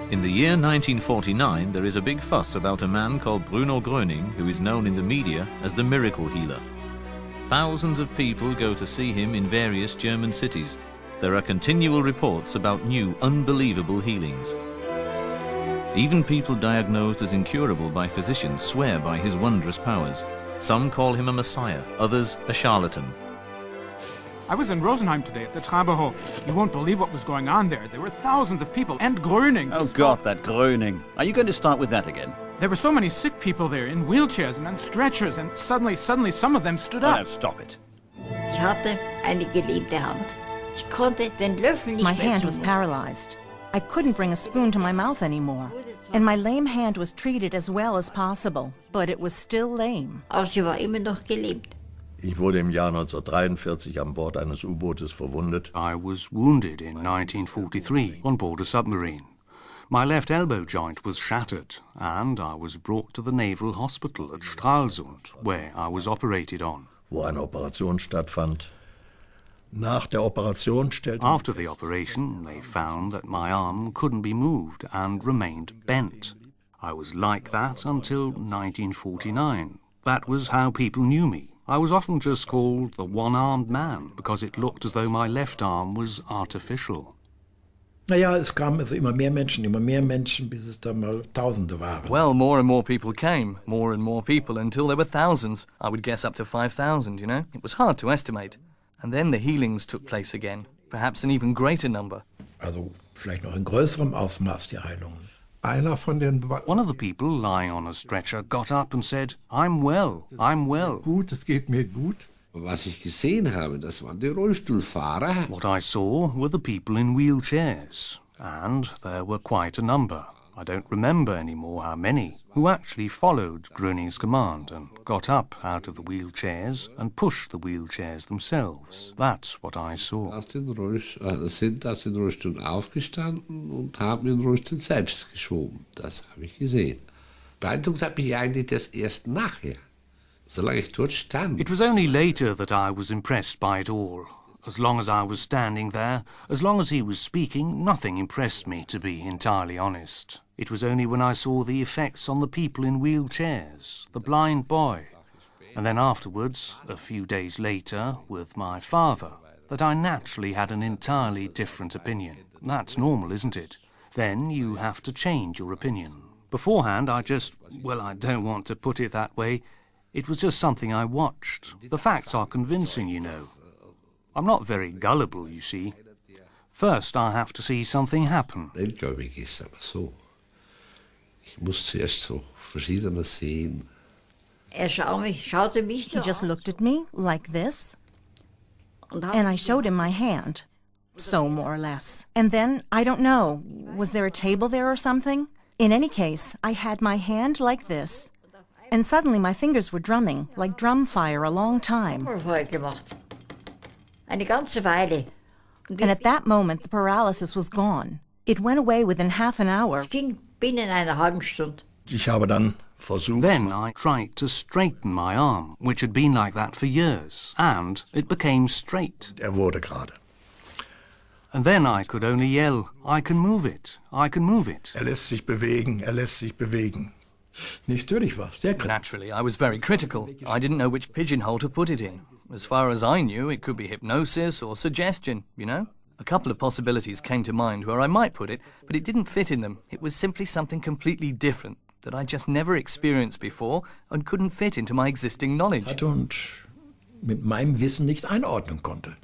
In the year 1949, there is a big fuss about a man called Bruno Gröning, who is known in the media as the miracle healer. Thousands of people go to see him in various German cities. There are continual reports about new, unbelievable healings. Even people diagnosed as incurable by physicians swear by his wondrous powers. Some call him a messiah, others a charlatan. I was in Rosenheim today at the Traberhof. You won't believe what was going on there. There were thousands of people, and Gröning. Oh God, that Gröning. Are you going to start with that again? There were so many sick people there, in wheelchairs and on stretchers, and suddenly some of them stood up. Oh, no, stop it. Ich hatte eine gelähmte Hand. Ich konnte den Löffel nicht My mehr hand was zumachen. paralyzed. I couldn't bring a spoon to my mouth anymore. And my lame hand was treated as well as possible, but it was still lame. Aber sie war immer noch gelähmt. Ich wurde im Jahr 1943 an Bord eines U-Bootes verwundet. I was wounded in 1943 on board a submarine. My left elbow joint was shattered, and I was brought to the Naval Hospital at Stralsund, where I was operated on. Wo eine Operation stattfand. Nach der Operation stellten After the operation, they found that my arm couldn't be moved and remained bent. I was like that until 1949. That was how people knew me. I was often just called the one-armed man because it looked as though my left arm was artificial. Naja, es kamen also immer mehr Menschen, bis es dann mal Tausende waren. Well, more and more people came, more and more people, until there were thousands. I would guess up to 5,000, you know? It was hard to estimate. And then the healings took place again, perhaps an even greater number. Also vielleicht noch in größerem Ausmaß die Heilungen. One of the people lying on a stretcher got up and said, I'm well, I'm well. Gut, es geht mir gut. Was ich gesehen habe, das waren die Rollstuhlfahrer. What I saw were the people in wheelchairs, and there were quite a number. I don't remember anymore how many, who actually followed Gröning's command and got up out of the wheelchairs and pushed the wheelchairs themselves. That's what I saw. Sind aus den Rollstuhl aufgestanden und haben den Rollstuhl selbst geschoben. Das habe ich gesehen. Beeindruckt hat mich eigentlich das erst nachher, solange ich dort stand. It was only later that I was impressed by it all. As long as I was standing there, as long as he was speaking, nothing impressed me, to be entirely honest. It was only when I saw the effects on the people in wheelchairs, the blind boy, and then afterwards, a few days later, with my father, that I naturally had an entirely different opinion. That's normal, isn't it? Then you have to change your opinion. Beforehand, I don't want to put it that way. It was just something I watched. The facts are convincing, you know. I'm not very gullible, you see. First, I have to see something happen. Glaube ist aber so. Ich muss zuerst so Verschiedenes sehen. Schaute mich He just looked at me like this, and I showed him my hand. So, more or less. And then, I don't know, was there a table there or something? In any case, I had my hand like this, and suddenly my fingers were drumming, like drum fire, a long time. Eine ganze Weile. And at that moment, the paralysis was gone. It went away within half an hour. Es ging binnen einer halben Stunde. Ich habe dann versucht. Then I tried to straighten my arm, which had been like that for years, and it became straight. Wurde gerade. And then I could only yell, I can move it, I can move it. Lässt sich bewegen, lässt sich bewegen. Natürlich war sehr kritisch. Naturally, I was very critical. I didn't know which pigeonhole to put it in. As far as I knew, it could be hypnosis or suggestion, you know? A couple of possibilities came to mind where I might put it, but it didn't fit in them. It was simply something completely different that I just never experienced before and couldn't fit into my existing knowledge. Hatte und mit meinem Wissen nicht einordnen konnte.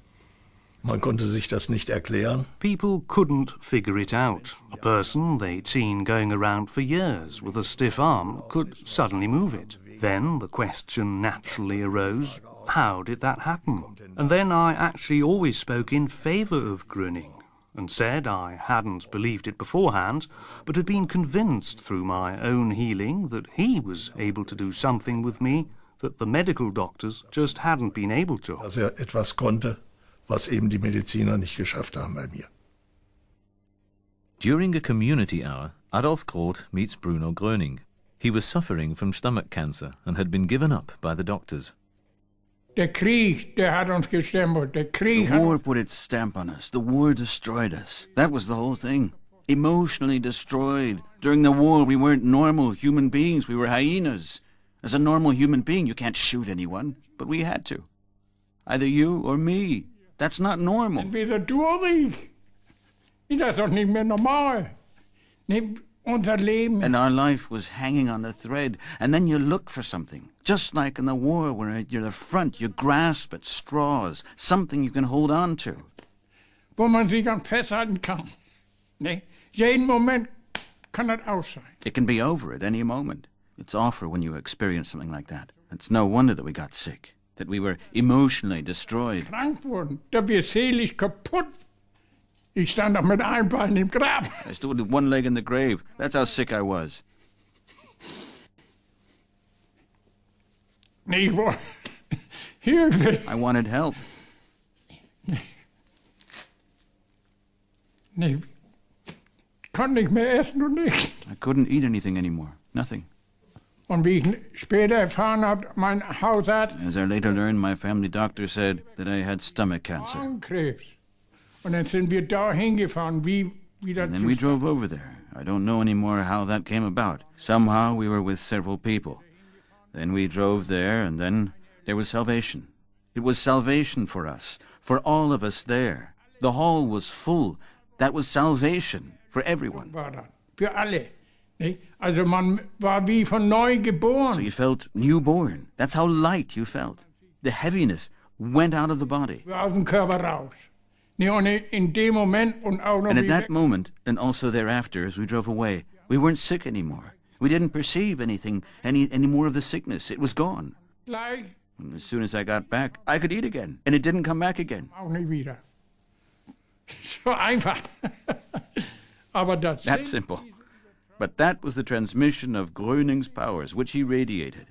Man konnte sich das nicht erklären. People couldn't figure it out. A person they'd seen going around for years with a stiff arm could suddenly move it. Then the question naturally arose, how did that happen? And then I actually always spoke in favour of Gröning and said I hadn't believed it beforehand, but had been convinced through my own healing that he was able to do something with me that the medical doctors just hadn't been able to. Dass etwas konnte, was eben die Mediziner nicht geschafft haben bei mir. During a community hour, Adolf Groth meets Bruno Gröning. He was suffering from stomach cancer and had been given up by the doctors. Der Krieg, der hat uns gestempelt. Der Krieg The war put its stamp on us. The war destroyed us. That was the whole thing. emotionally destroyed. During the war, we weren't normal human beings. We were hyenas. As a normal human being, you can't shoot anyone. But we had to. Either you or me. That's not normal. Entweder du oder ich. Das ist doch nicht mehr normal. Unser Leben. And our life was hanging on a thread. And then you look for something. Just like in the war, where you're the front, you grasp at straws. Something you can hold on to. Wo man sich an festhalten kann. Jeden Moment kann das aus sein. It can be over at any moment. It's awful when you experience something like that. It's no wonder that we got sick. That we were emotionally destroyed. Krank wurden. Da wir seelisch kaputt. Ich stand doch mit einem Bein im Grab. I stood with one leg in the grave. That's how sick I was. Ich wollte Hilfe. I wanted help. Ich konnte nicht mehr essen und nichts. I couldn't eat anything anymore. Nothing. Und wie ich später erfahren habe, mein Hausarzt. As I later learned, my family doctor said that I had stomach cancer. Magenkrebs. Und dann sind wir da hingefahren, wie das. And then we drove over there. I don't know anymore how that came about. Somehow we were with several people. Then we drove there, and then there was salvation. It was salvation for us, for all of us there. The hall was full. That was salvation for everyone. Für alle. Also man war wie von neu geboren. So you felt newborn. That's how light you felt. The heaviness went out of the body. Aus dem Körper raus. Und in dem Moment und auch noch and at that moment, and also thereafter, as we drove away, we weren't sick anymore. We didn't perceive anything, any more of the sickness. It was gone. And as soon as I got back, I could eat again, and it didn't come back again. Auch nicht wieder. So einfach. Aber that's simple. But that was the transmission of Gröning's powers, which he radiated.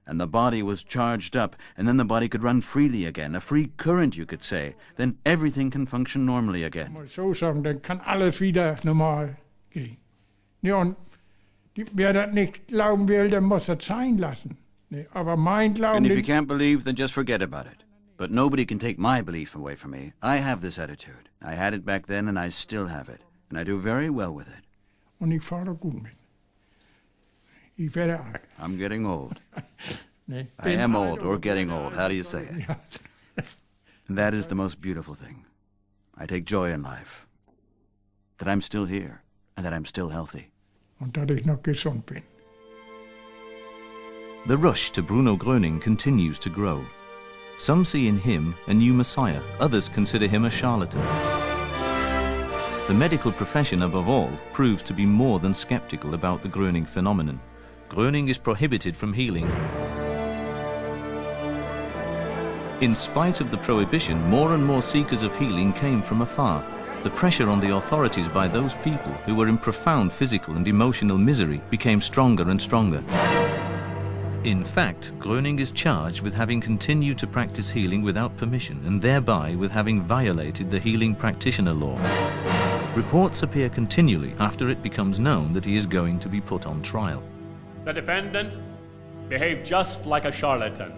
And the body was charged up, and then the body could run freely again, a free current, you could say. Then everything can function normally again. Mal so sagen, dann kann alles wieder normal gehen. Und wer das nicht glauben will, der muss das sein lassen. Aber mein Glauben. And if you can't believe, then just forget about it. But nobody can take my belief away from me. I have this attitude. I had it back then, and I still have it. And I do very well with it. Und ich fahre gut mit. Ich werde alt. I'm getting old. I am old, or getting old. How do you say it? And that is the most beautiful thing. I take joy in life. That I'm still here, and that I'm still healthy. Und dass ich noch gesund bin. The rush to Bruno Gröning continues to grow. Some see in him a new messiah, others consider him a charlatan. The medical profession, above all, proves to be more than skeptical about the Gröning phenomenon. Gröning is prohibited from healing. In spite of the prohibition, more and more seekers of healing came from afar. The pressure on the authorities by those people who were in profound physical and emotional misery became stronger and stronger. In fact, Gröning is charged with having continued to practice healing without permission and thereby with having violated the healing practitioner law. Reports appear continually after it becomes known that he is going to be put on trial. The defendant behaved just like a charlatan,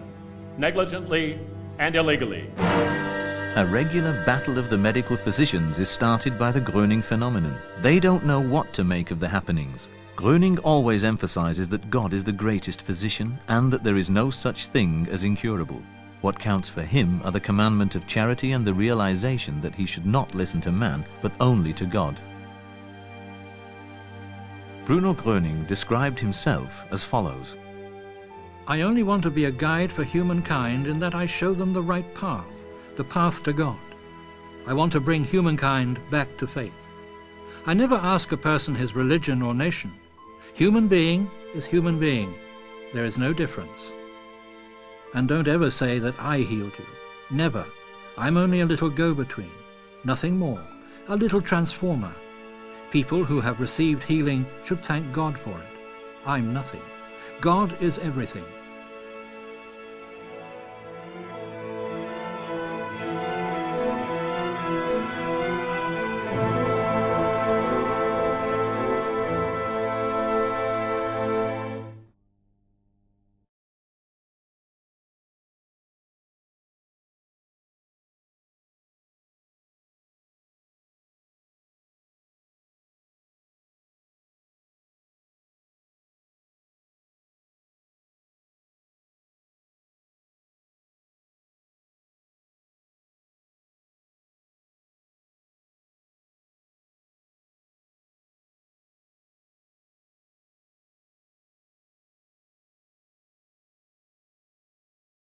negligently and illegally. A regular battle of the medical physicians is started by the Gröning phenomenon. They don't know what to make of the happenings. Gröning always emphasizes that God is the greatest physician and that there is no such thing as incurable. What counts for him are the commandment of charity and the realization that he should not listen to man, but only to God. Bruno Gröning described himself as follows. I only want to be a guide for humankind in that I show them the right path, the path to God. I want to bring humankind back to faith. I never ask a person his religion or nation. Human being is human being. There is no difference. And don't ever say that I healed you. Never. I'm only a little go-between. Nothing more. A little transformer. People who have received healing should thank God for it. I'm nothing. God is everything.